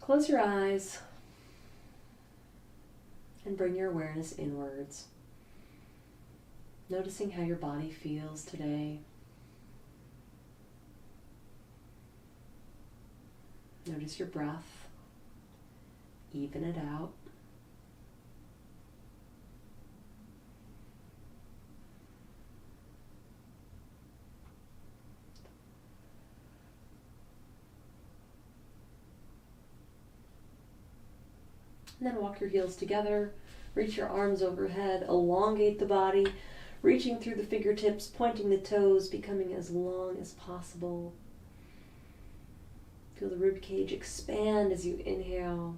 Close your eyes and bring your awareness inwards, noticing how your body feels today. Notice your breath. Even it out. And then walk your heels together, reach your arms overhead, elongate the body, reaching through the fingertips, pointing the toes, becoming as long as possible. Feel the rib cage expand as you inhale.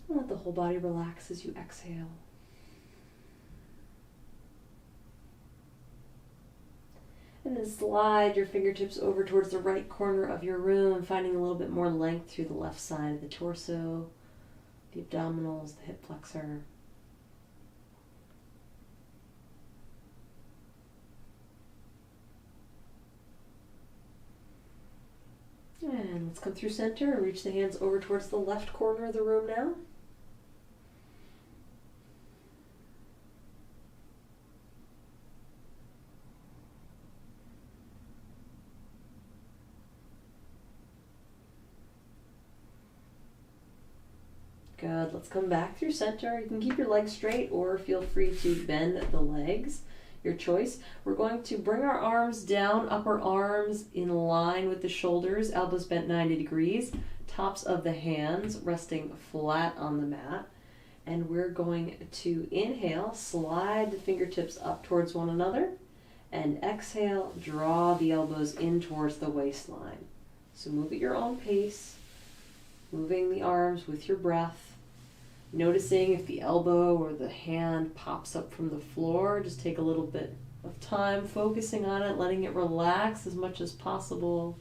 And let the whole body relax as you exhale. And then slide your fingertips over towards the right corner of your room, finding a little bit more length through the left side of the torso, the abdominals, the hip flexor. And let's come through center and reach the hands over towards the left corner of the room now. Good. Let's come back through center. You can keep your legs straight or feel free to bend the legs, your choice. We're going to bring our arms down, upper arms in line with the shoulders, elbows bent 90 degrees, tops of the hands resting flat on the mat. And we're going to inhale, slide the fingertips up towards one another, and exhale, draw the elbows in towards the waistline. So move at your own pace, moving the arms with your breath. Noticing if the elbow or the hand pops up from the floor, just take a little bit of time focusing on it, letting it relax as much as possible.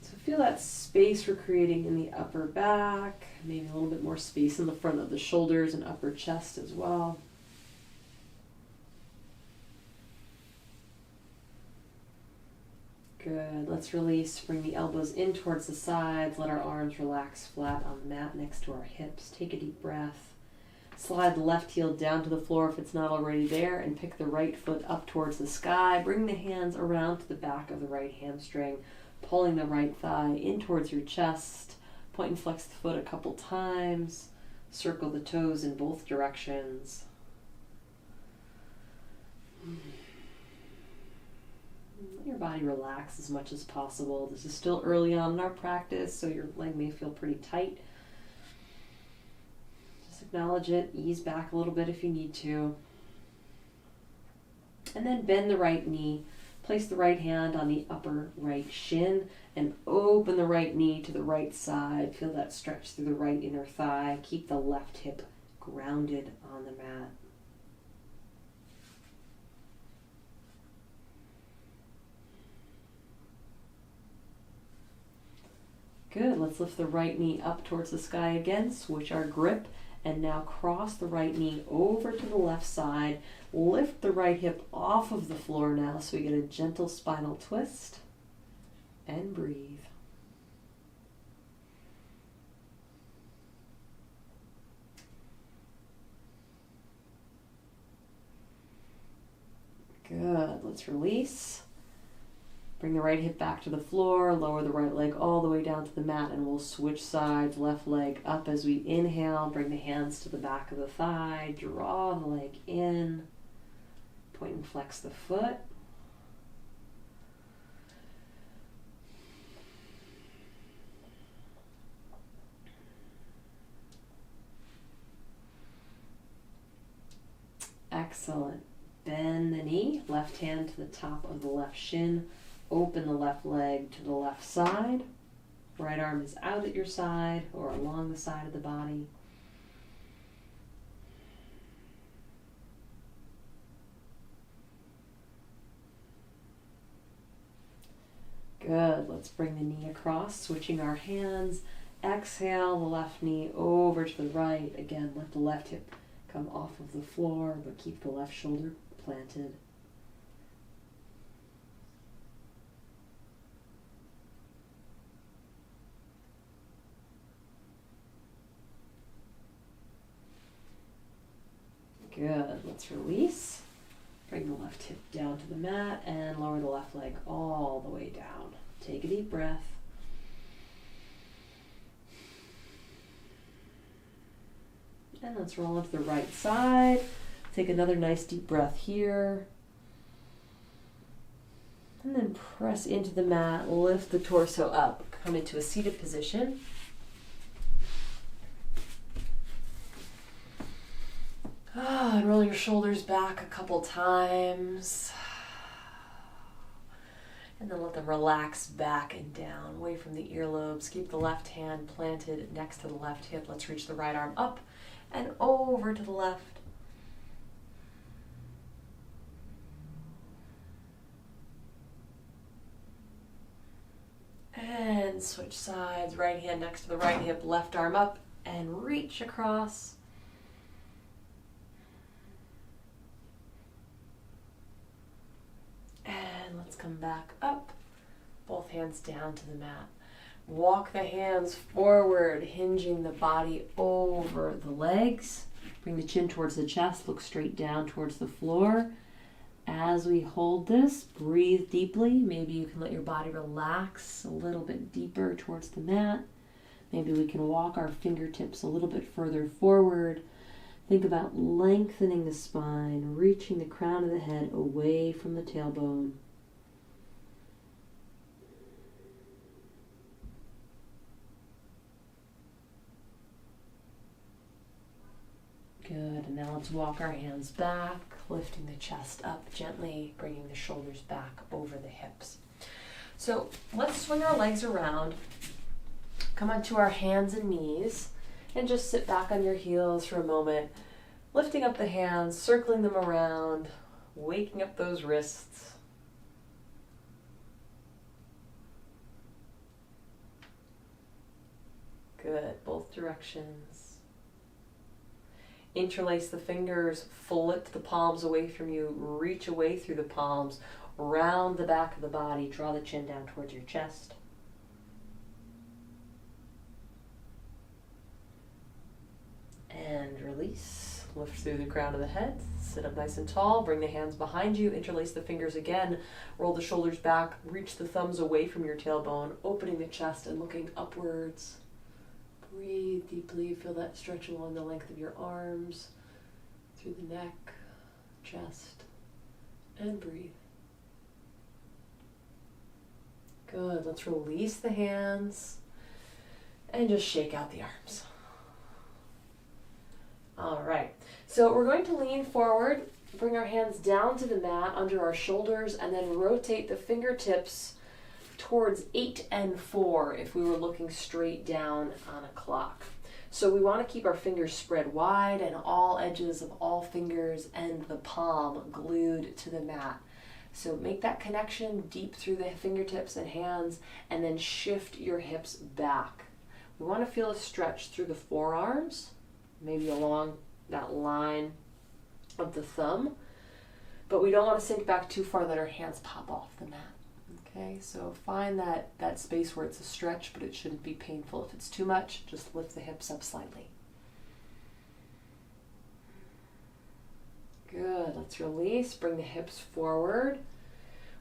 So feel that space we're creating in the upper back, maybe a little bit more space in the front of the shoulders and upper chest as well. Good. Let's release. Bring the elbows in towards the sides. Let our arms relax flat on the mat next to our hips. Take a deep breath. Slide the left heel down to the floor if it's not already there, and pick the right foot up towards the sky. Bring the hands around to the back of the right hamstring, pulling the right thigh in towards your chest. Point and flex the foot a couple times. Circle the toes in both directions. Let your body relax as much as possible. This is still early on in our practice, so your leg may feel pretty tight. Just acknowledge it, ease back a little bit if you need to. And then bend the right knee. Place the right hand on the upper right shin and open the right knee to the right side. Feel that stretch through the right inner thigh. Keep the left hip grounded on the mat. Good. Let's lift the right knee up towards the sky again. Switch our grip and now cross the right knee over to the left side. Lift the right hip off of the floor now so we get a gentle spinal twist. And breathe. Good. Let's release. Bring the right hip back to the floor, lower the right leg all the way down to the mat, and we'll switch sides, left leg up as we inhale. Bring the hands to the back of the thigh, draw the leg in, point and flex the foot. Excellent. Bend the knee, left hand to the top of the left shin. Open the left leg to the left side. Right arm is out at your side or along the side of the body. Good. Let's bring the knee across, switching our hands. Exhale the left knee over to the right. Again, let the left hip Come off of the floor, but keep the left shoulder planted. Good. Let's release. Bring the left hip down to the mat and lower the left leg all the way down. Take a deep breath. And let's roll into the right side. Take another nice deep breath here. And then press into the mat, lift the torso up, come into a seated position. And roll your shoulders back a couple times. And then let them relax back and down, away from the earlobes. Keep the left hand planted next to the left hip. Let's reach the right arm up and over to the left. And switch sides, right hand next to the right hip, left arm up and reach across. And let's come back up, both hands down to the mat. Walk the hands forward, hinging the body over the legs. Bring the chin towards the chest, look straight down towards the floor. As we hold this, breathe deeply. Maybe you can let your body relax a little bit deeper towards the mat. Maybe we can walk our fingertips a little bit further forward. Think about lengthening the spine, reaching the crown of the head away from the tailbone. Good, and now let's walk our hands back, lifting the chest up gently, bringing the shoulders back over the hips. So let's swing our legs around, come onto our hands and knees, and just sit back on your heels for a moment, lifting up the hands, circling them around, waking up those wrists. Good, both directions. Interlace the fingers, flip the palms away from you, reach away through the palms, round the back of the body, draw the chin down towards your chest. And release, lift through the crown of the head, sit up nice and tall, bring the hands behind you, interlace the fingers again, roll the shoulders back, reach the thumbs away from your tailbone, opening the chest and looking upwards. Breathe deeply, feel that stretch along the length of your arms, through the neck, chest, and breathe. Good, let's release the hands and just shake out the arms. All right, so we're going to lean forward, bring our hands down to the mat under our shoulders, and then rotate the fingertips towards 8 and 4 if we were looking straight down on a clock. So we want to keep our fingers spread wide and all edges of all fingers and the palm glued to the mat. So make that connection deep through the fingertips and hands, and then shift your hips back. We want to feel a stretch through the forearms, maybe along that line of the thumb, but we don't want to sink back too far that our hands pop off the mat. Okay, so find that space where it's a stretch, but it shouldn't be painful. If it's too much, just lift the hips up slightly. Good, let's release, bring the hips forward.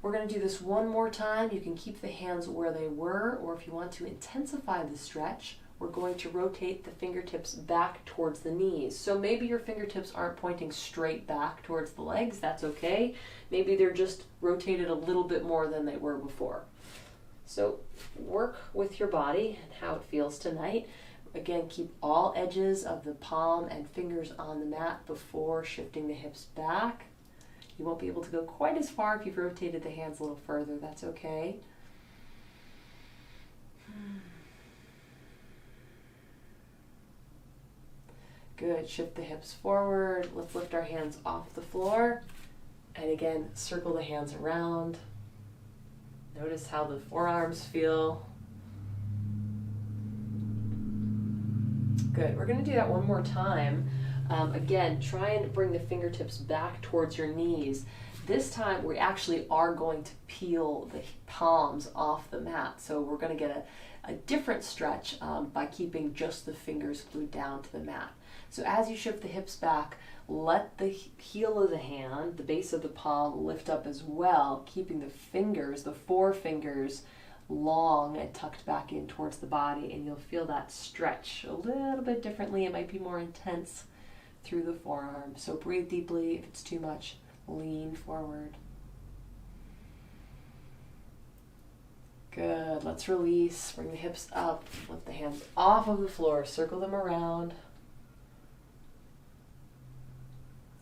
We're going to do this one more time. You can keep the hands where they were, or if you want to intensify the stretch, we're going to rotate the fingertips back towards the knees. So maybe your fingertips aren't pointing straight back towards the legs, that's okay. Maybe they're just rotated a little bit more than they were before. So work with your body and how it feels tonight. Again, keep all edges of the palm and fingers on the mat before shifting the hips back. You won't be able to go quite as far if you've rotated the hands a little further, that's okay. Good, shift the hips forward. Let's lift our hands off the floor. And again, circle the hands around. Notice how the forearms feel. Good, we're gonna do that one more time. Again, try and bring the fingertips back towards your knees. This time we actually are going to peel the palms off the mat. So we're going to get a different stretch by keeping just the fingers glued down to the mat. So as you shift the hips back, let the heel of the hand, the base of the palm, lift up as well, keeping the fingers, the four fingers, long and tucked back in towards the body, and you'll feel that stretch a little bit differently. It might be more intense through the forearm. So breathe deeply. If it's too much, lean forward. Good. Let's release. Bring the hips up. Lift the hands off of the floor. Circle them around.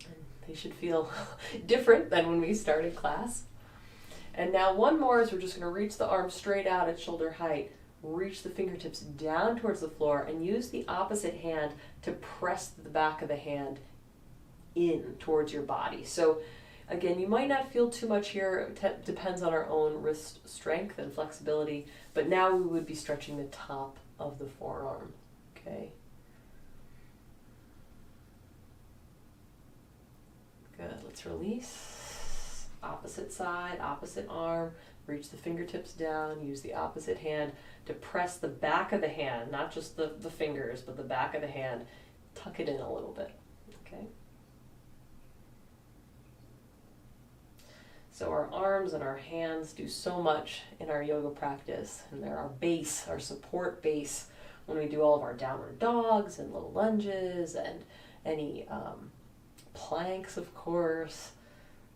And they should feel different than when we started class. And now one more is we're just going to reach the arms straight out at shoulder height. Reach the fingertips down towards the floor and use the opposite hand to press the back of the hand in towards your body. So again, you might not feel too much here. It depends on our own wrist strength and flexibility. But now we would be stretching the top of the forearm. Okay. Good. Let's release. Opposite side, opposite arm. Reach the fingertips down. Use the opposite hand to press the back of the hand, not just the fingers, but the back of the hand. Tuck it in a little bit. Okay. So our arms and our hands do so much in our yoga practice, and they're our base, our support base when we do all of our downward dogs and little lunges and any planks, of course.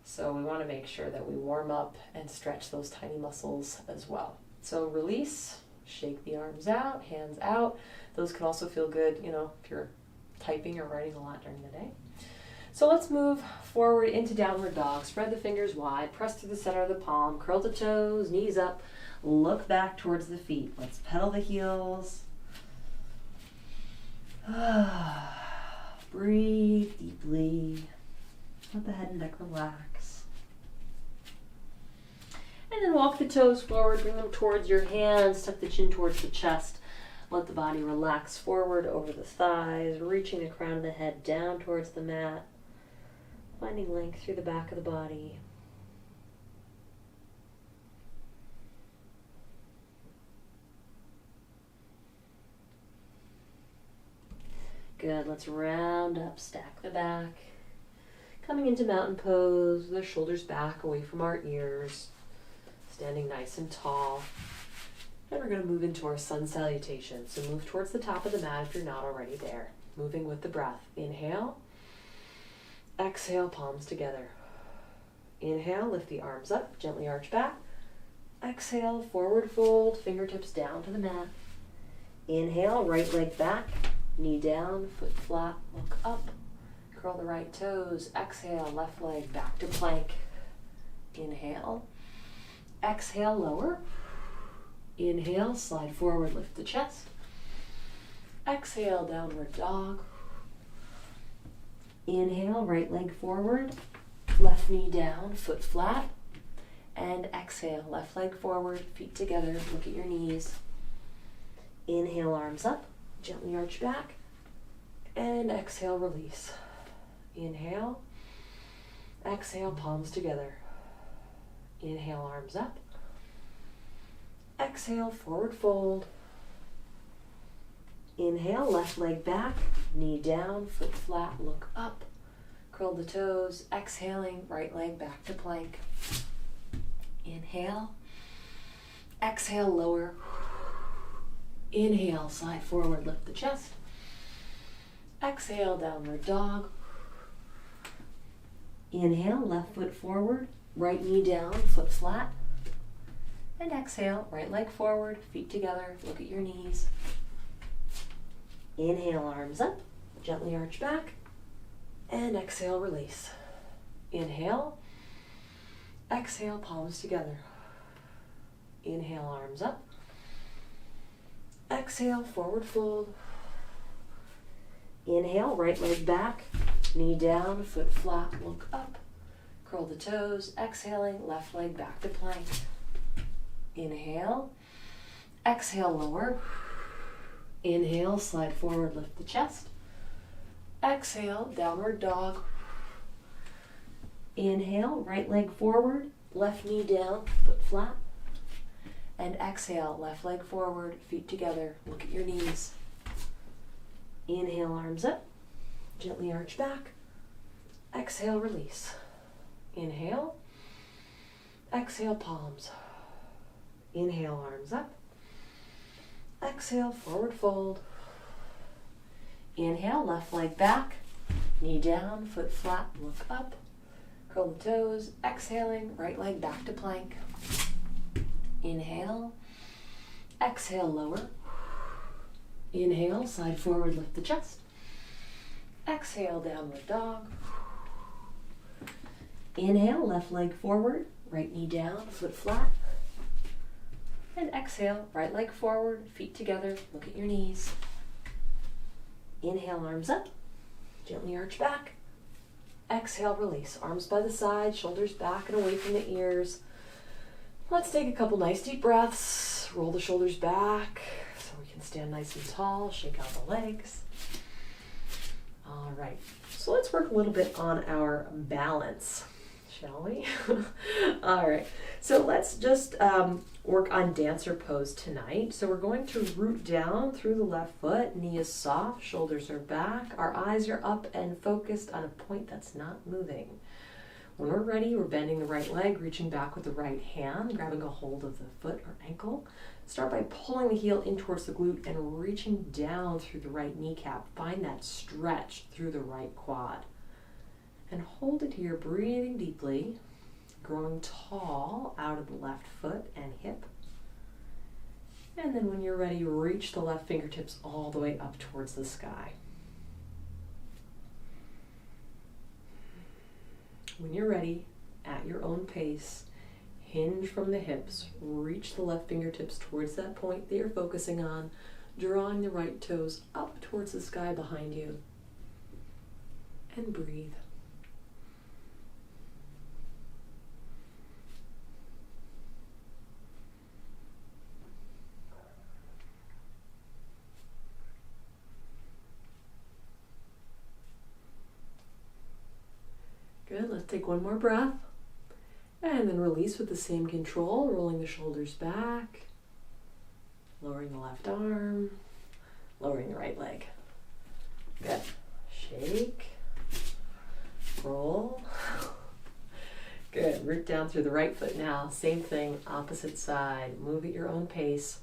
So we want to make sure that we warm up and stretch those tiny muscles as well. So release, shake the arms out, hands out. Those can also feel good, if you're typing or writing a lot during the day. So let's move forward into downward dog. Spread the fingers wide, press through the center of the palm, curl the toes, knees up, look back towards the feet. Let's pedal the heels. Breathe deeply. Let the head and neck relax. And then walk the toes forward, bring them towards your hands, tuck the chin towards the chest. Let the body relax forward over the thighs, reaching the crown of the head down towards the mat, finding length through the back of the body. Good, let's round up, stack the back. Coming into mountain pose, the shoulders back away from our ears, standing nice and tall. And we're going to move into our sun salutation. So move towards the top of the mat if you're not already there. Moving with the breath. Inhale. Exhale, palms together. Inhale, lift the arms up, gently arch back. Exhale, forward fold, fingertips down to the mat. Inhale, right leg back, knee down, foot flat, look up. Curl the right toes. Exhale, left leg back to plank. Inhale. Exhale, lower. Inhale, slide forward, lift the chest. Exhale, downward dog. Inhale, right leg forward, left knee down, foot flat. And exhale, left leg forward, feet together, look at your knees. Inhale, arms up, gently arch back. And exhale, release. Inhale. Exhale, palms together. Inhale, arms up. Exhale, forward fold. Inhale, left leg back, knee down, foot flat, look up. Curl the toes. Exhaling, right leg back to plank. Inhale. Exhale, lower. Inhale, slide forward, lift the chest. Exhale, downward dog. Inhale, left foot forward, right knee down, foot flat. And exhale, right leg forward, feet together, look at your knees. Inhale, arms up, gently arch back. And exhale, release. Inhale. Exhale, palms together. Inhale, arms up. Exhale, forward fold. Inhale, right leg back, knee down, foot flat, look up. Curl the toes. Exhaling, left leg back to plank. Inhale. Exhale, lower. Inhale, slide forward, lift the chest. Exhale, downward dog. Inhale, right leg forward, left knee down, foot flat. And exhale, left leg forward, feet together. Look at your knees. Inhale, arms up. Gently arch back. Exhale, release. Inhale. Exhale, palms. Inhale, arms up. Exhale, forward fold. Inhale, left leg back. Knee down, foot flat, look up. Curl the toes. Exhaling, right leg back to plank. Inhale. Exhale, lower. Inhale, side forward, lift the chest. Exhale, downward dog. Inhale, left leg forward, right knee down, foot flat. And exhale, right leg forward, feet together, look at your knees. Inhale, arms up, gently arch back. Exhale, release, arms by the side, shoulders back and away from the ears. Let's take a couple nice deep breaths, roll the shoulders back so we can stand nice and tall, shake out the legs. All right, so let's work a little bit on our balance, shall we? All right, so let's just work on dancer pose tonight. So we're going to root down through the left foot, knee is soft, shoulders are back, our eyes are up and focused on a point that's not moving. When we're ready, we're bending the right leg, reaching back with the right hand, grabbing a hold of the foot or ankle. Start by pulling the heel in towards the glute and reaching down through the right kneecap. Find that stretch through the right quad. And hold it here, breathing deeply, growing tall out of the left foot and hip. And then when you're ready, reach the left fingertips all the way up towards the sky. When you're ready, at your own pace, hinge from the hips, reach the left fingertips towards that point that you're focusing on, drawing the right toes up towards the sky behind you, and breathe. Good, let's take one more breath. And then release with the same control, rolling the shoulders back, lowering the left arm, lowering the right leg. Good. Shake, roll. Good, root down through the right foot now. Same thing, opposite side. Move at your own pace.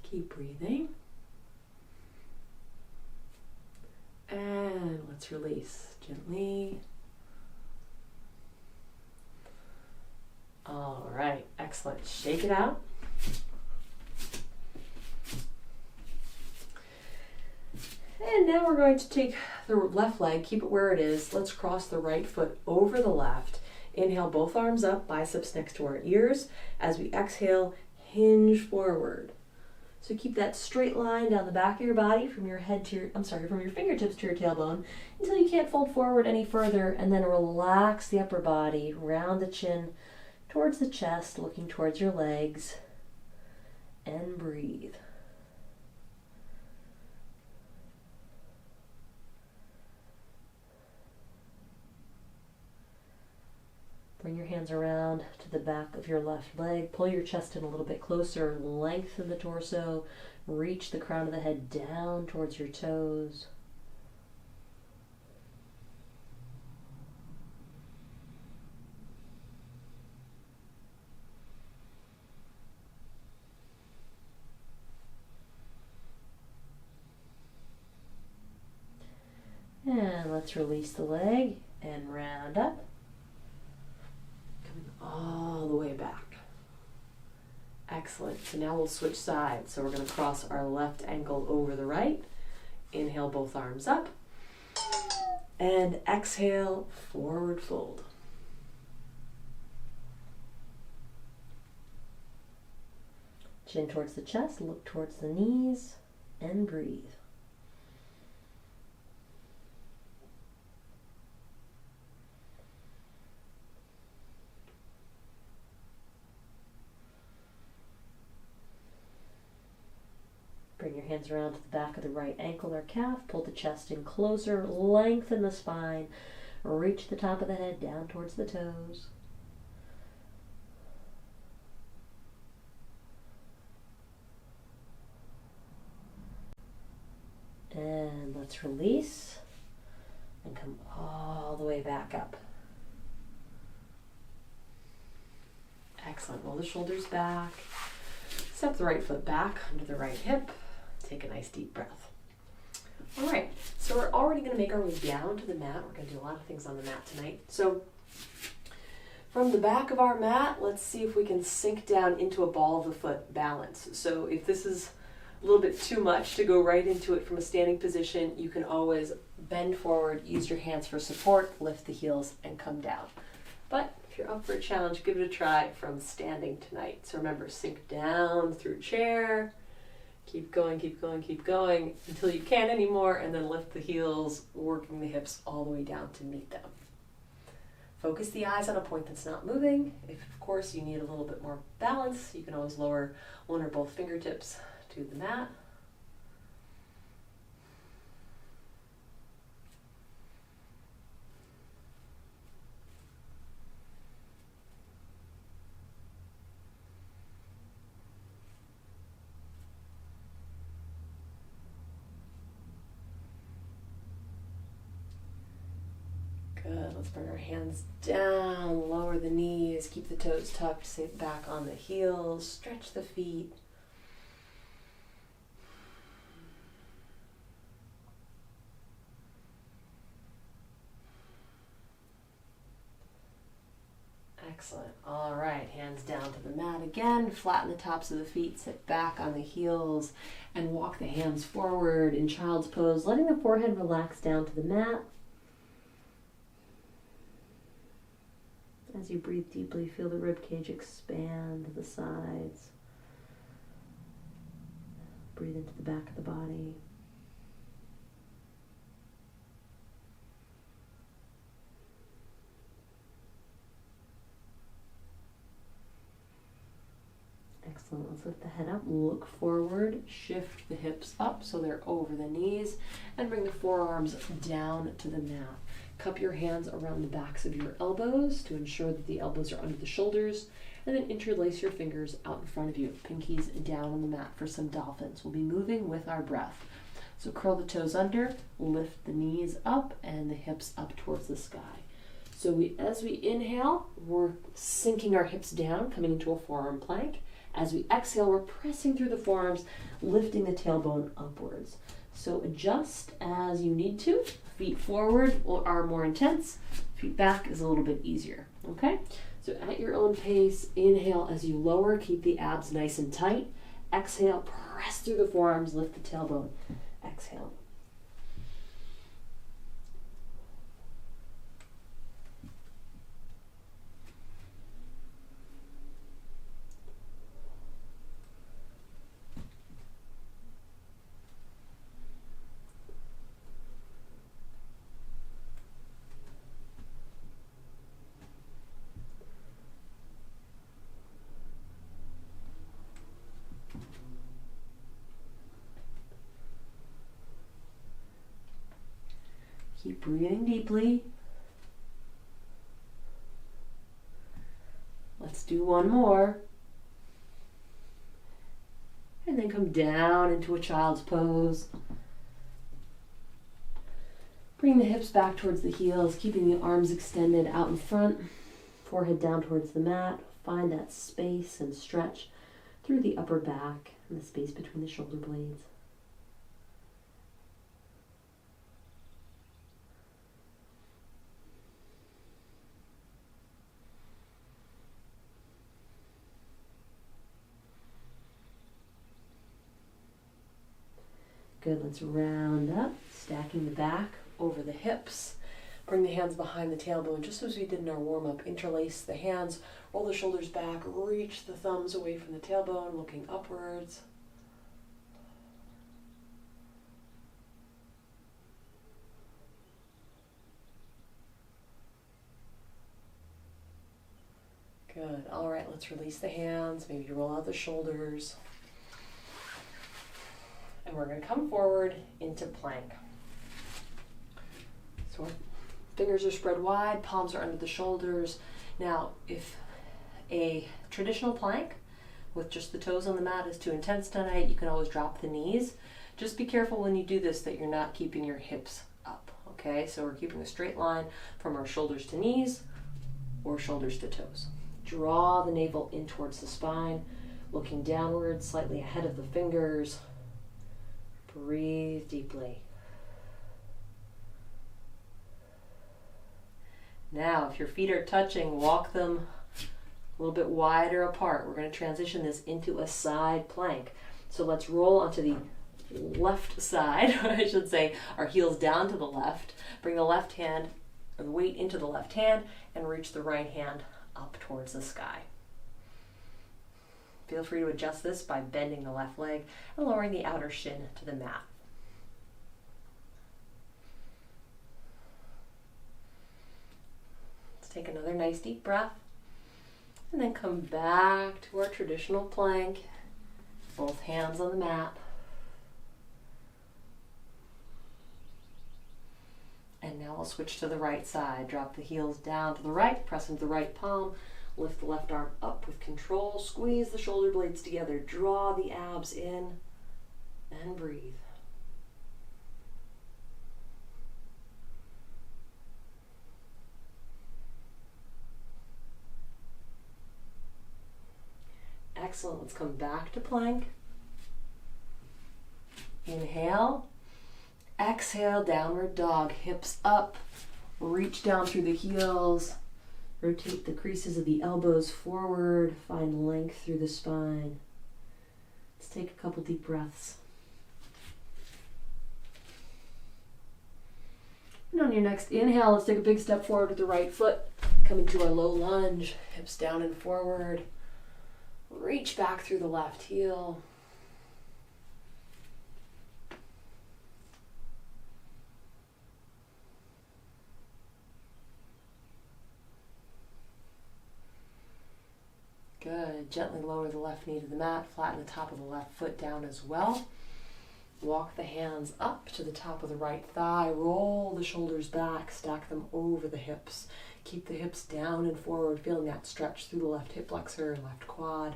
Keep breathing. And let's release gently. All right, excellent. Shake it out. And now we're going to take the left leg, keep it where it is. Let's cross the right foot over the left. Inhale, both arms up, biceps next to our ears. As we exhale, hinge forward. So keep that straight line down the back of your body from your head to your, from your fingertips to your tailbone until you can't fold forward any further, and then relax the upper body, round the chin towards the chest, looking towards your legs, and breathe. Bring your hands around to the back of your left leg. Pull your chest in a little bit closer. Lengthen the torso. Reach the crown of the head down towards your toes. And let's release the leg and round up. All the way back. Excellent. So now we'll switch sides. So we're going to cross our left ankle over the right. Inhale, both arms up. And exhale, forward fold. Chin towards the chest, look towards the knees, and breathe. Bring your hands around to the back of the right ankle or calf. Pull the chest in closer. Lengthen the spine. Reach the top of the head down towards the toes. And let's release and come all the way back up. Excellent. Roll the shoulders back. Step the right foot back under the right hip. Take a nice deep breath. All right, so we're already going to make our way down to the mat. We're going to do a lot of things on the mat tonight. So from the back of our mat, let's see if we can sink down into a ball of the foot balance. So if this is a little bit too much to go right into it from a standing position, you can always bend forward, use your hands for support, lift the heels, and come down. But if you're up for a challenge, give it a try from standing tonight. So remember, sink down through chair. Keep going, keep going, keep going until you can't anymore, and then lift the heels, working the hips all the way down to meet them. Focus the eyes on a point that's not moving. If, of course, you need a little bit more balance, you can always lower one or both fingertips to the mat. Good. Let's bring our hands down, lower the knees, keep the toes tucked, sit back on the heels, stretch the feet. Excellent. All right, hands down to the mat again, flatten the tops of the feet, sit back on the heels, and walk the hands forward in child's pose, letting the forehead relax down to the mat. As you breathe deeply, feel the rib cage expand to the sides. Breathe into the back of the body. Excellent. Let's lift the head up, look forward, shift the hips up so they're over the knees, and bring the forearms down to the mat. Cup your hands around the backs of your elbows to ensure that the elbows are under the shoulders, and then interlace your fingers out in front of you. Pinkies down on the mat for some dolphins. We'll be moving with our breath. So curl the toes under, lift the knees up, and the hips up towards the sky. So as we inhale, we're sinking our hips down, coming into a forearm plank. As we exhale, we're pressing through the forearms, lifting the tailbone upwards. So adjust as you need to. Feet forward are more intense. Feet back is a little bit easier. Okay? So at your own pace, inhale as you lower, keep the abs nice and tight. Exhale, press through the forearms, lift the tailbone. Exhale. Keep breathing deeply. Let's do one more. And then come down into a child's pose. Bring the hips back towards the heels, keeping the arms extended out in front. Forehead down towards the mat. Find that space and stretch through the upper back and the space between the shoulder blades. Good, let's round up, stacking the back over the hips. Bring the hands behind the tailbone, just as we did in our warm-up. Interlace the hands, roll the shoulders back, reach the thumbs away from the tailbone, looking upwards. Good. All right, let's release the hands. Maybe roll out the shoulders. And we're going to come forward into plank. So fingers are spread wide, palms are under the shoulders. Now, if a traditional plank with just the toes on the mat is too intense tonight, you can always drop the knees. Just be careful when you do this that you're not keeping your hips up, okay? So we're keeping a straight line from our shoulders to knees or shoulders to toes. Draw the navel in towards the spine, looking downward, slightly ahead of the fingers. Breathe deeply. Now, if your feet are touching, walk them a little bit wider apart. We're going to transition this into a side plank. So let's roll onto the left side, I should say, our heels down to the left. Bring the left hand, or the weight into the left hand, and reach the right hand up towards the sky. Feel free to adjust this by bending the left leg and lowering the outer shin to the mat. Let's take another nice deep breath and then come back to our traditional plank, both hands on the mat. And now we'll switch to the right side. Drop the heels down to the right, press into the right palm, lift the left arm up with control, squeeze the shoulder blades together, draw the abs in, and breathe. Excellent, let's come back to plank. Inhale. Exhale, downward dog, hips up, reach down through the heels, rotate the creases of the elbows forward, find length through the spine. Let's take a couple deep breaths. And on your next inhale, let's take a big step forward with the right foot, coming to our low lunge, hips down and forward. Reach back through the left heel. Good. Gently lower the left knee to the mat, flatten the top of the left foot down as well. Walk the hands up to the top of the right thigh, roll the shoulders back, stack them over the hips. Keep the hips down and forward, feeling that stretch through the left hip flexor and left quad.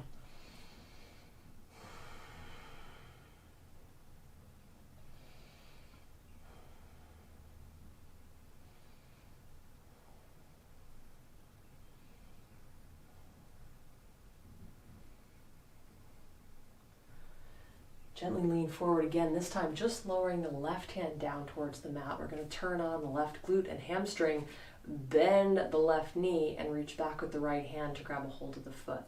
Gently lean forward again, this time just lowering the left hand down towards the mat. We're going to turn on the left glute and hamstring, bend the left knee, and reach back with the right hand to grab a hold of the foot.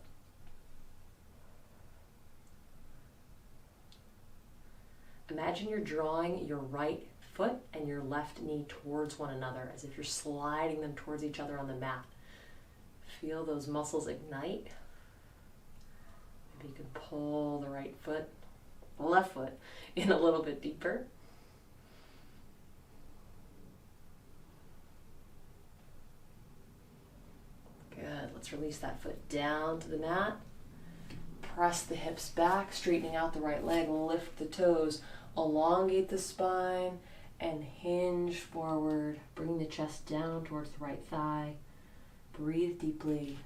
Imagine you're drawing your right foot and your left knee towards one another, as if you're sliding them towards each other on the mat. Feel those muscles ignite. Maybe you can pull the right foot, the left foot, in a little bit deeper. Good. Let's release that foot down to the mat. Press the hips back, straightening out the right leg, lift the toes, elongate the spine, and hinge forward. Bring the chest down towards the right thigh. Breathe deeply.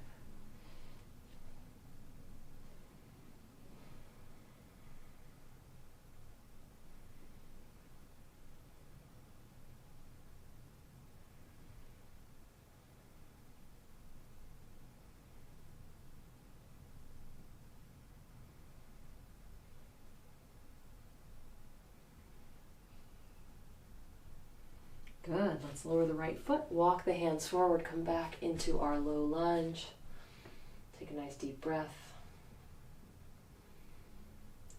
Good. Let's lower the right foot, walk the hands forward, come back into our low lunge. Take a nice deep breath.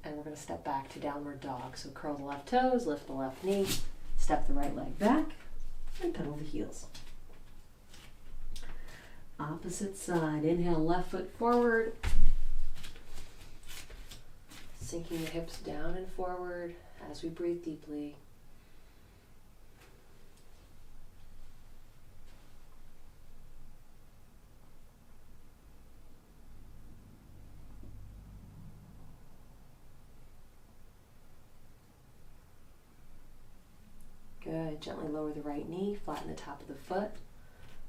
And we're going to step back to downward dog. So curl the left toes, lift the left knee, step the right leg back, and pedal the heels. Opposite side. Inhale, left foot forward. Sinking the hips down and forward as we breathe deeply. Good. Gently lower the right knee, flatten the top of the foot.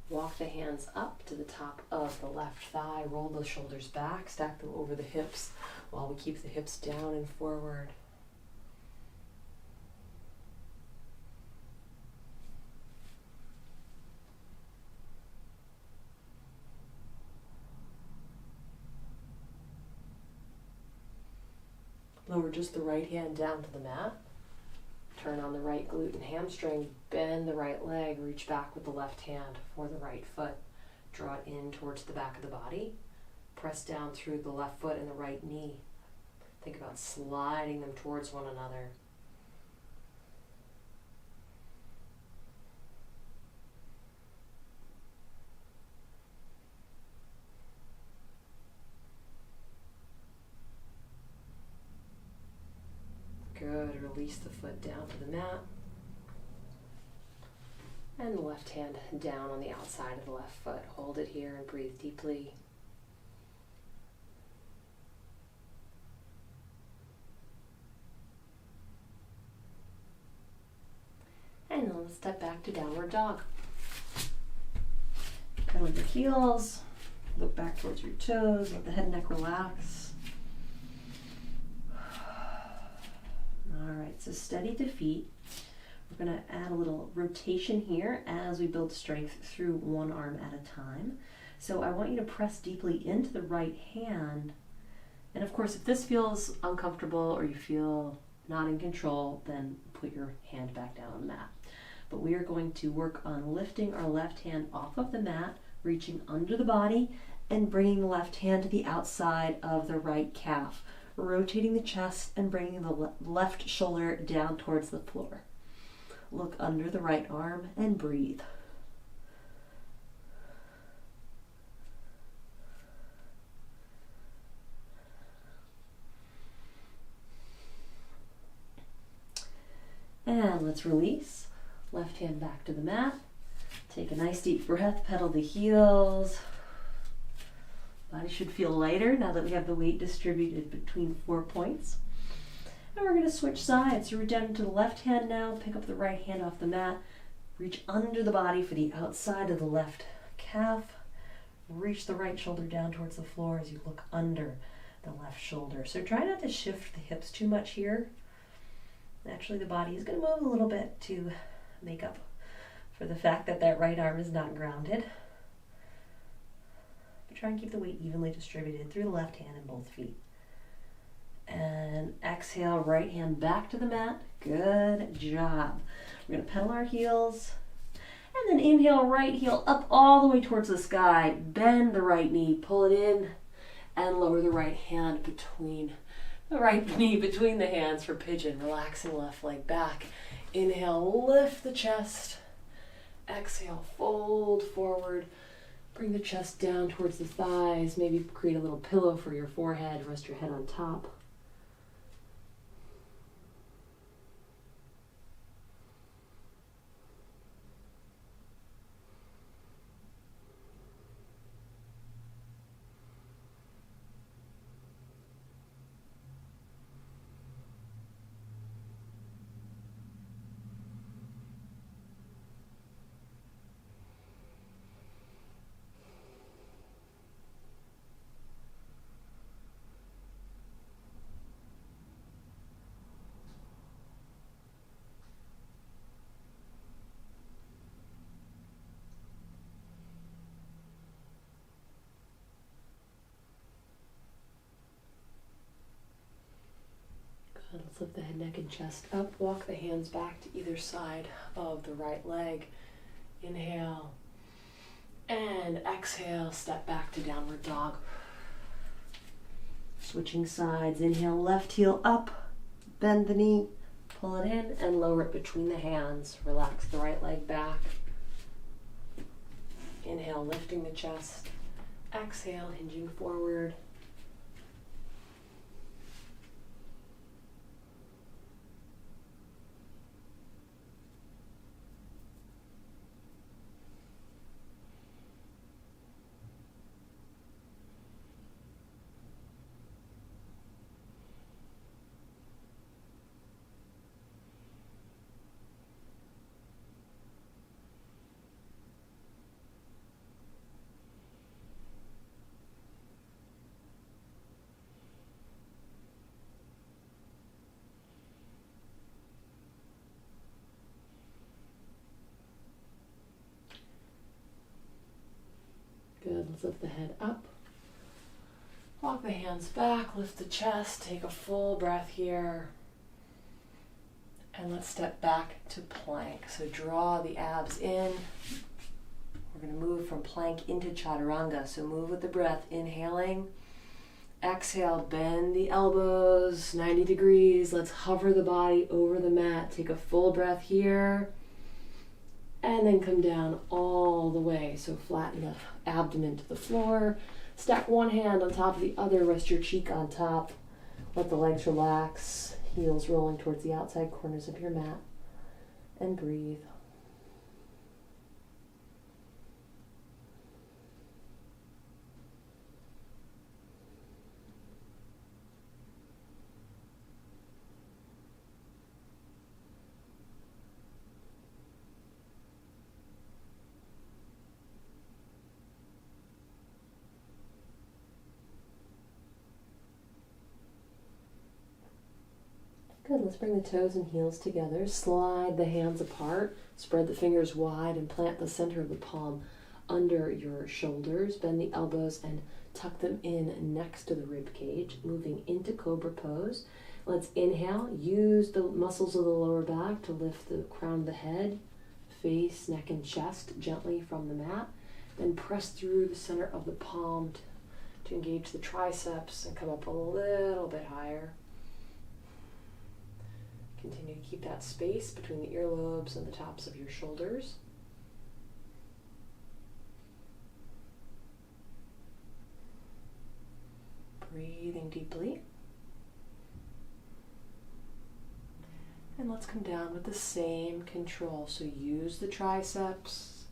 Walk the hands up to the top of the left thigh. Roll the shoulders back, stack them over the hips while we keep the hips down and forward. Lower just the right hand down to the mat. Turn on the right glute and hamstring, bend the right leg, reach back with the left hand for the right foot. Draw it in towards the back of the body. Press down through the left foot and the right knee. Think about sliding them towards one another. Good. Release the foot down to the mat. And the left hand down on the outside of the left foot. Hold it here and breathe deeply. And then let's step back to downward dog. Pedal your heels. Look back towards your toes. Let the head and neck relax. All right, so steady to feet. We're going to add a little rotation here as we build strength through one arm at a time. So I want you to press deeply into the right hand. And of course, if this feels uncomfortable or you feel not in control, then put your hand back down on the mat. But we are going to work on lifting our left hand off of the mat, reaching under the body, and bringing the left hand to the outside of the right calf. Rotating the chest and bringing the left shoulder down towards the floor. Look under the right arm and breathe. And let's release. Left hand back to the mat. Take a nice deep breath, pedal the heels. Body should feel lighter now that we have the weight distributed between 4 points. And we're going to switch sides. So root down into the left hand now, pick up the right hand off the mat, reach under the body for the outside of the left calf, reach the right shoulder down towards the floor as you look under the left shoulder. So try not to shift the hips too much here. Naturally, the body is going to move a little bit to make up for the fact that that right arm is not grounded. Try and keep the weight evenly distributed through the left hand and both feet. And exhale, right hand back to the mat. Good job. We're going to pedal our heels. And then inhale, right heel up all the way towards the sky. Bend the right knee, pull it in, and lower the right hand between the right knee between the hands for pigeon. Relaxing left leg back. Inhale, lift the chest. Exhale, fold forward. Bring the chest down towards the thighs. Maybe create a little pillow for your forehead. Rest your head on top. Let's lift the head, neck, and chest up. Walk the hands back to either side of the right leg. Inhale. And exhale, step back to downward dog. Switching sides. Inhale, left heel up, bend the knee, pull it in, and lower it between the hands. Relax the right leg back. Inhale, lifting the chest. Exhale, hinging forward. Good, let's lift the head up. Walk the hands back, lift the chest, take a full breath here. And let's step back to plank. So draw the abs in. We're going to move from plank into Chaturanga. So move with the breath, inhaling. Exhale, bend the elbows, 90 degrees. Let's hover the body over the mat. Take a full breath here. And then come down all the way. So flatten the abdomen to the floor. Stack one hand on top of the other. Rest your cheek on top. Let the legs relax. Heels rolling towards the outside corners of your mat. And breathe. Good, let's bring the toes and heels together. Slide the hands apart. Spread the fingers wide and plant the center of the palm under your shoulders. Bend the elbows and tuck them in next to the rib cage. Moving into Cobra Pose. Let's inhale. Use the muscles of the lower back to lift the crown of the head, face, neck, and chest gently from the mat. Then press through the center of the palm to engage the triceps and come up a little bit higher. Continue to keep that space between the earlobes and the tops of your shoulders. Breathing deeply. And let's come down with the same control. So use the triceps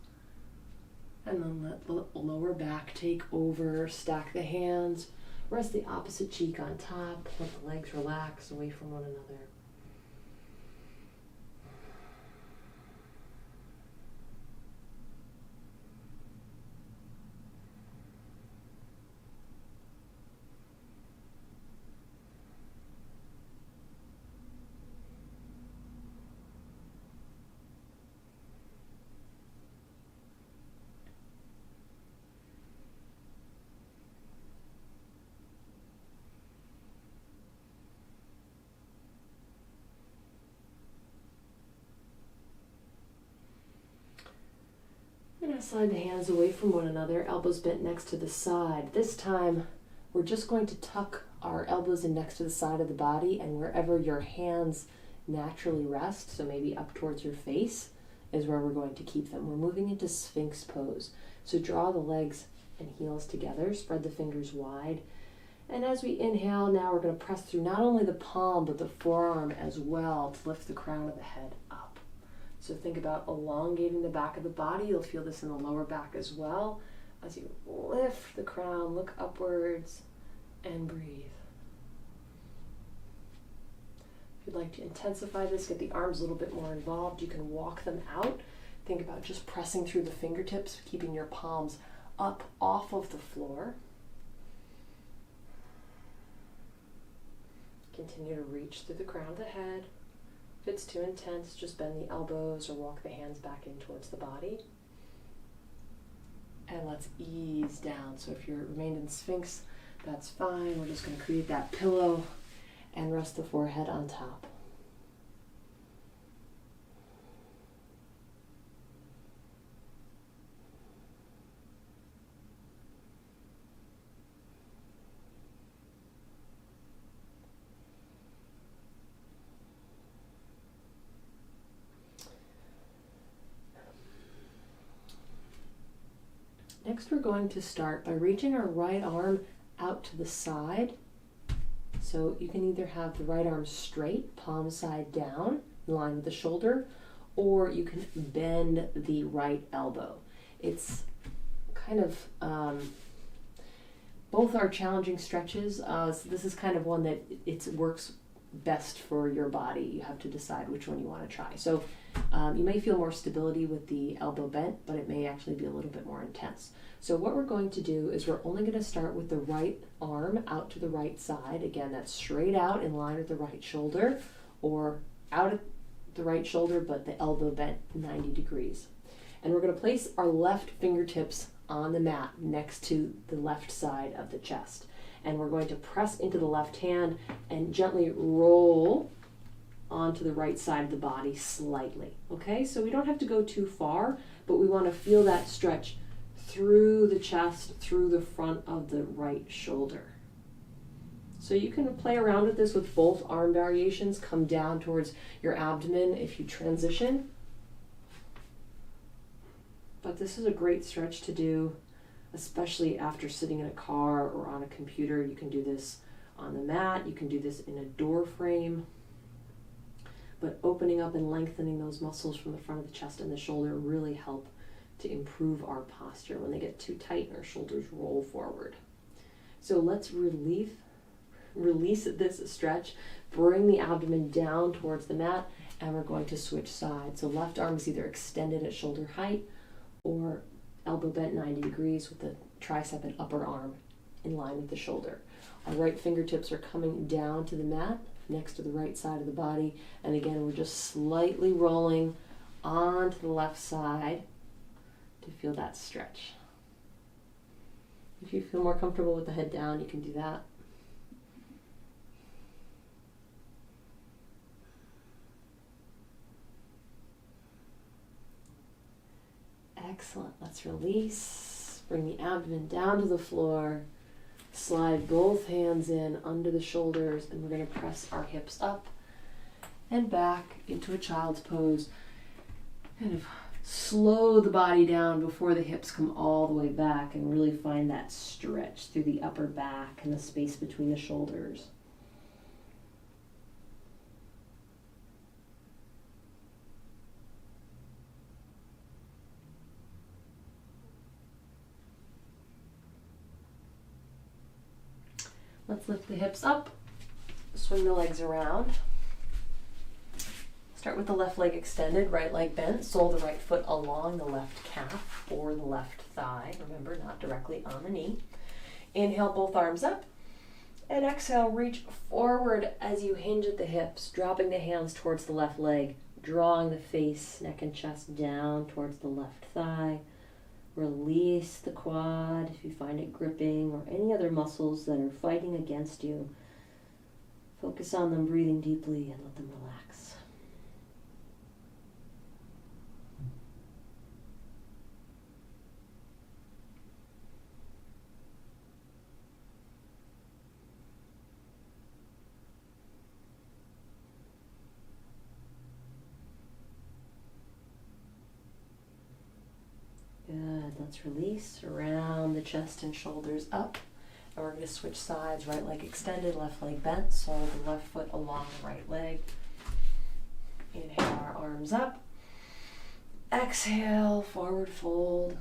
and then let the lower back take over. Stack the hands. Rest the opposite cheek on top. Let the legs relax away from one another. Slide the hands away from one another, elbows bent next to the side. This time, we're just going to tuck our elbows in next to the side of the body, and wherever your hands naturally rest, so maybe up towards your face, is where we're going to keep them. We're moving into Sphinx Pose. So draw the legs and heels together, spread the fingers wide. And as we inhale, now we're going to press through not only the palm, but the forearm as well to lift the crown of the head up. So think about elongating the back of the body. You'll feel this in the lower back as well. As you lift the crown, look upwards and breathe. If you'd like to intensify this, get the arms a little bit more involved, you can walk them out. Think about just pressing through the fingertips, keeping your palms up off of the floor. Continue to reach through the crown of the head. If it's too intense, just bend the elbows or walk the hands back in towards the body. And let's ease down. So if you're remained in Sphinx, that's fine. We're just going to create that pillow and rest the forehead on top. Next, we're going to start by reaching our right arm out to the side. So you can either have the right arm straight, palm side down, in line with the shoulder, or you can bend the right elbow. It's kind of, both are challenging stretches. So this is kind of one that it works best for your body. You have to decide which one you want to try. So you may feel more stability with the elbow bent, but it may actually be a little bit more intense. So what we're going to do is we're only going to start with the right arm out to the right side. Again, that's straight out in line with the right shoulder, or out at the right shoulder, but the elbow bent 90 degrees. And we're going to place our left fingertips on the mat next to the left side of the chest. And we're going to press into the left hand and gently roll onto the right side of the body slightly. Okay, so we don't have to go too far, but we want to feel that stretch through the chest, through the front of the right shoulder. So you can play around with this with both arm variations. Come down towards your abdomen if you transition. But this is a great stretch to do, especially after sitting in a car or on a computer. You can do this on the mat. You can do this in a door frame. But opening up and lengthening those muscles from the front of the chest and the shoulder really help to improve our posture when they get too tight and our shoulders roll forward. So let's release this stretch, bring the abdomen down towards the mat, and we're going to switch sides. So left arm is either extended at shoulder height or elbow bent 90 degrees with the tricep and upper arm in line with the shoulder. Our right fingertips are coming down to the mat next to the right side of the body, and again we're just slightly rolling onto the left side to feel that stretch. If you feel more comfortable with the head down, you can do that. Excellent. Let's release. Bring the abdomen down to the floor. Slide both hands in under the shoulders, and we're going to press our hips up and back into a child's pose. Kind of slow the body down before the hips come all the way back, and really find that stretch through the upper back and the space between the shoulders. Let's lift the hips up, swing the legs around. Start with the left leg extended, right leg bent, sole the right foot along the left calf or the left thigh. Remember, not directly on the knee. Inhale, both arms up, and exhale, reach forward as you hinge at the hips, dropping the hands towards the left leg, drawing the face, neck and chest down towards the left thigh. Release the quad if you find it gripping, or any other muscles that are fighting against you. Focus on them, breathing deeply, and let them relax. Good. Let's release around the chest and shoulders up. And we're going to switch sides. Right leg extended, left leg bent. Sole the left foot along the right leg. Inhale, our arms up. Exhale, forward fold.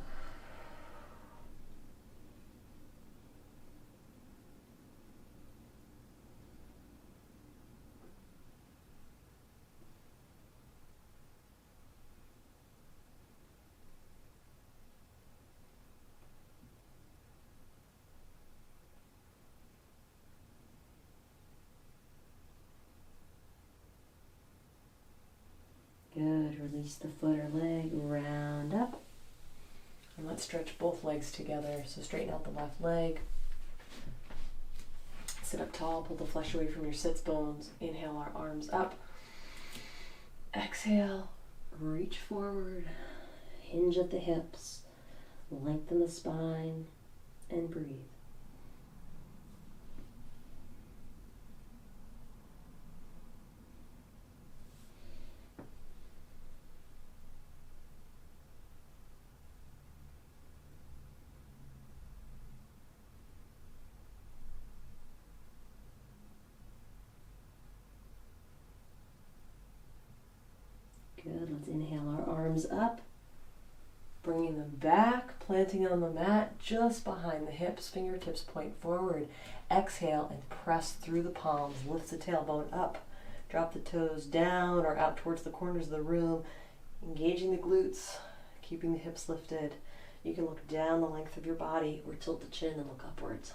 Good. Release the foot or leg, round up. And let's stretch both legs together. So straighten out the left leg. Sit up tall, pull the flesh away from your sits bones. Inhale, our arms up. Exhale, reach forward, hinge at the hips, lengthen the spine, and breathe. Good, let's inhale our arms up, bringing them back, planting on the mat just behind the hips, fingertips point forward. Exhale and press through the palms, lift the tailbone up, drop the toes down or out towards the corners of the room, engaging the glutes, keeping the hips lifted. You can look down the length of your body or tilt the chin and look upwards.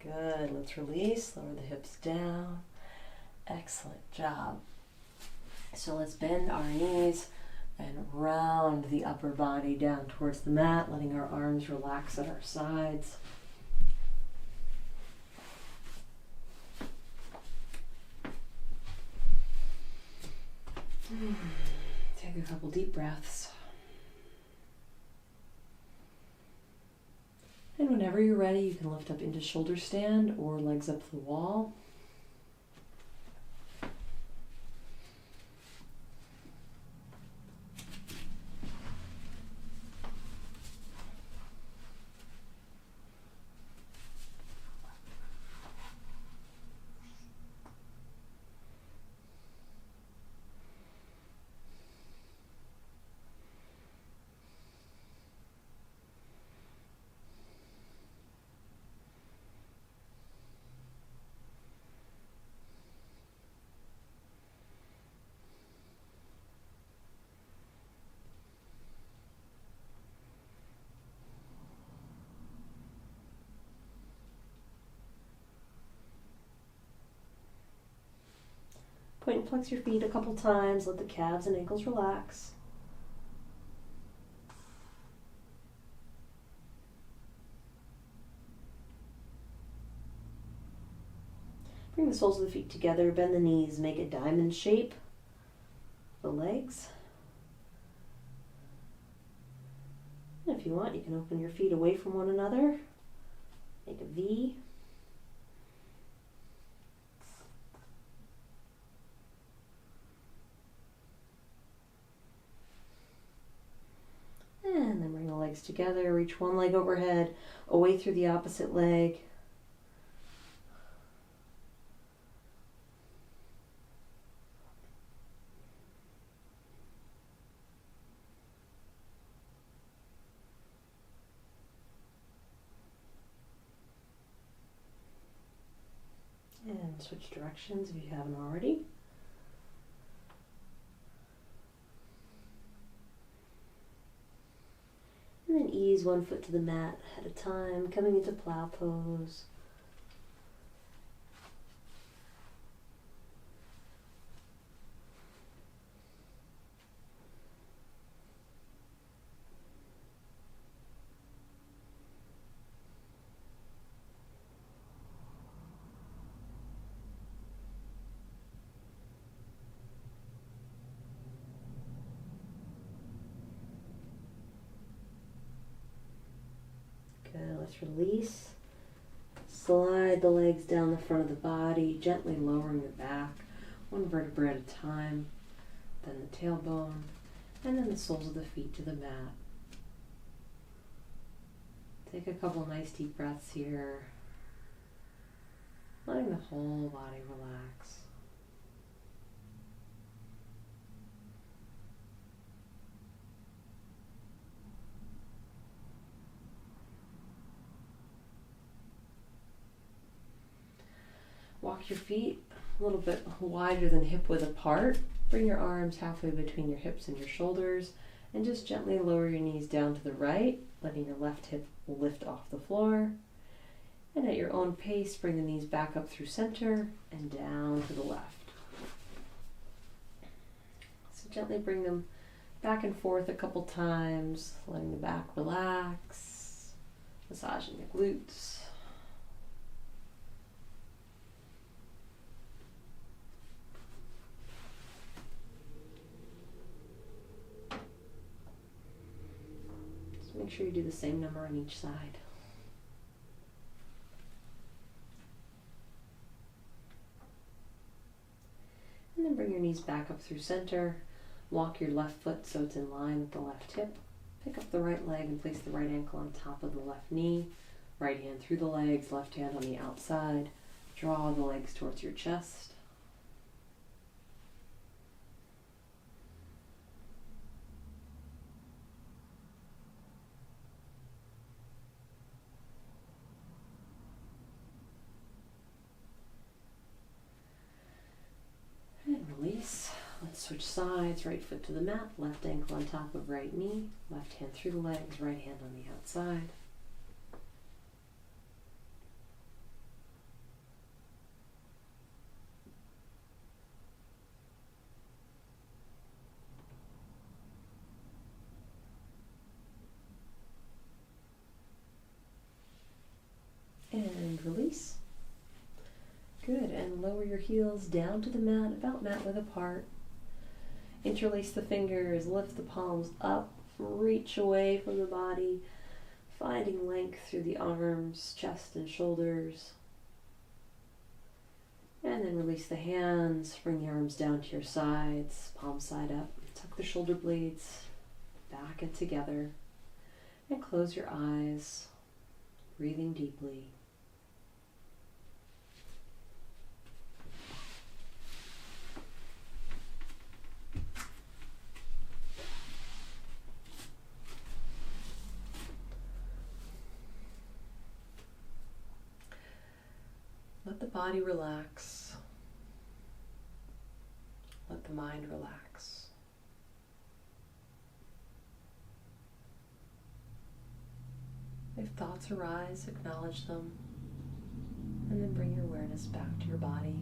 Good, let's release, lower the hips down. Excellent job. So let's bend our knees and round the upper body down towards the mat, letting our arms relax at our sides. Take a couple deep breaths. And whenever you're ready, you can lift up into shoulder stand or legs up to the wall. Point and flex your feet a couple times. Let the calves and ankles relax. Bring the soles of the feet together. Bend the knees. Make a diamond shape. The legs. And if you want, you can open your feet away from one another. Make a V. And then bring the legs together, reach one leg overhead, away through the opposite leg. And switch directions if you haven't already. And then ease one foot to the mat at a time, coming into plow pose. Good, let's release. Slide the legs down the front of the body, gently lowering the back, one vertebra at a time, then the tailbone, and then the soles of the feet to the mat. Take a couple nice deep breaths here, letting the whole body relax. Walk your feet a little bit wider than hip width apart. Bring your arms halfway between your hips and your shoulders, and just gently lower your knees down to the right, letting your left hip lift off the floor. And at your own pace, bring the knees back up through center and down to the left. So gently bring them back and forth a couple times, letting the back relax, massaging the glutes. Make sure you do the same number on each side. And then bring your knees back up through center. Walk your left foot so it's in line with the left hip. Pick up the right leg and place the right ankle on top of the left knee. Right hand through the legs, left hand on the outside. Draw the legs towards your chest. And release. Let's switch sides. Right foot to the mat, left ankle on top of right knee, left hand through the legs, right hand on the outside. And release. Good, and lower your heels down to the mat, about mat width apart. Interlace the fingers, lift the palms up, reach away from the body, finding length through the arms, chest, and shoulders. And then release the hands, bring the arms down to your sides, palm side up. Tuck the shoulder blades back and together, and close your eyes, breathing deeply. Let the body relax. Let the mind relax. If thoughts arise, acknowledge them, and then bring your awareness back to your body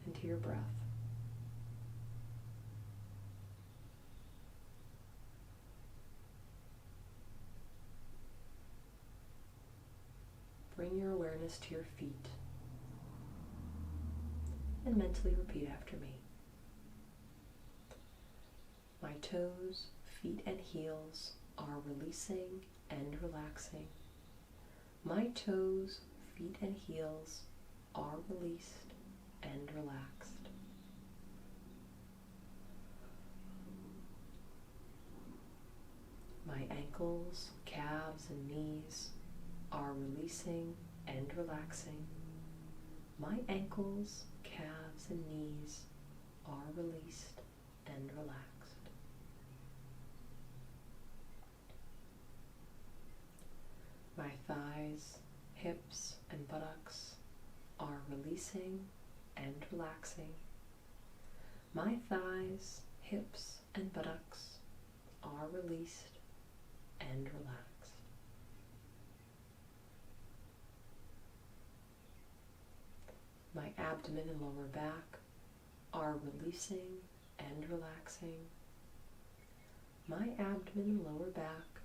and to your breath. Bring your awareness to your feet and mentally repeat after me. My toes, feet, and heels are releasing and relaxing. My toes, feet, and heels are released and relaxed. My ankles, calves, and knees are releasing and relaxing. My ankles, calves, and knees are released and relaxed. My thighs, hips, and buttocks are releasing and relaxing. My thighs, hips, and buttocks are released and relaxed. My abdomen and lower back are releasing and relaxing. My abdomen and lower back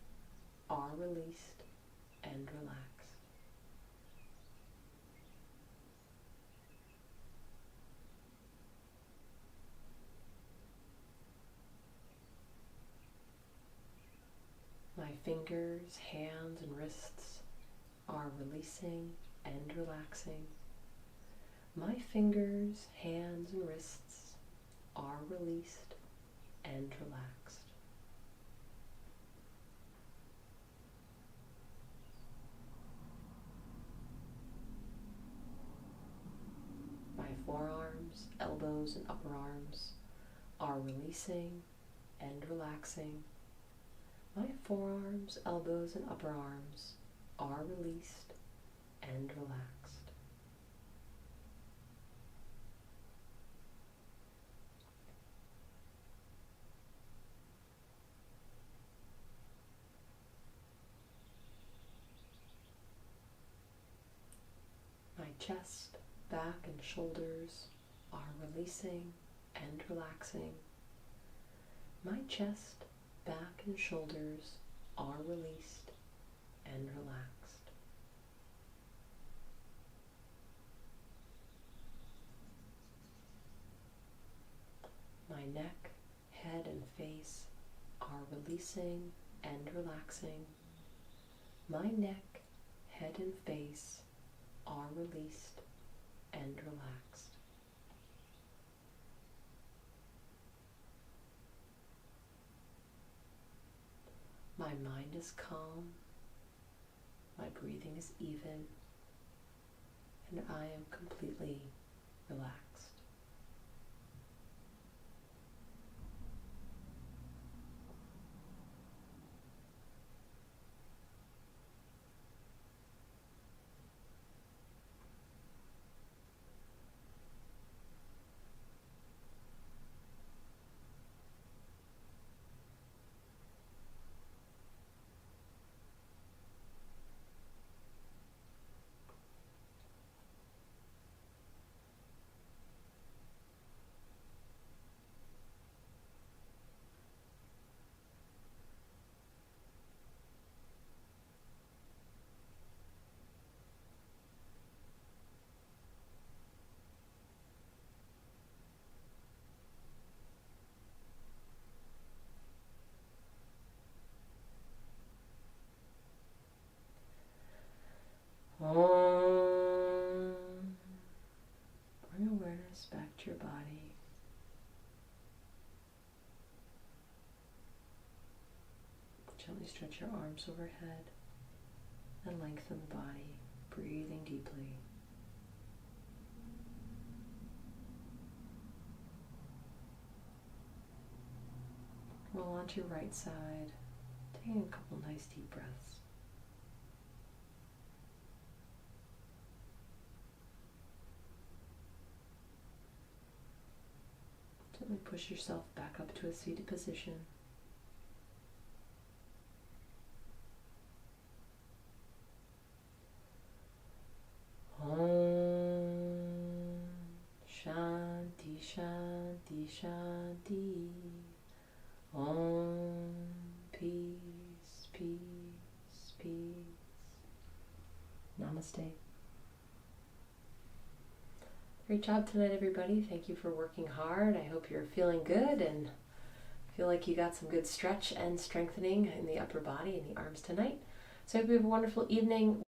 are released and relaxed. My fingers, hands, and wrists are releasing and relaxing. My fingers, hands, and wrists are released and relaxed. My forearms, elbows, and upper arms are releasing and relaxing. My forearms, elbows, and upper arms are released and relaxed. My chest, back, and shoulders are releasing and relaxing. My chest, back, and shoulders are released and relaxed. My neck, head, and face are releasing and relaxing. My neck, head, and face are released and relaxed. My mind is calm, my breathing is even, and I am completely relaxed. Bring awareness back to your body. Gently stretch your arms overhead and lengthen the body, breathing deeply. Roll onto your right side, taking a couple nice deep breaths. Gently push yourself back up to a seated position. Om Shanti Shanti Shanti. Om Peace Peace Peace. Namaste. Great job tonight, everybody. Thank you for working hard. I hope you're feeling good and feel like you got some good stretch and strengthening in the upper body and the arms tonight. So I hope you have a wonderful evening.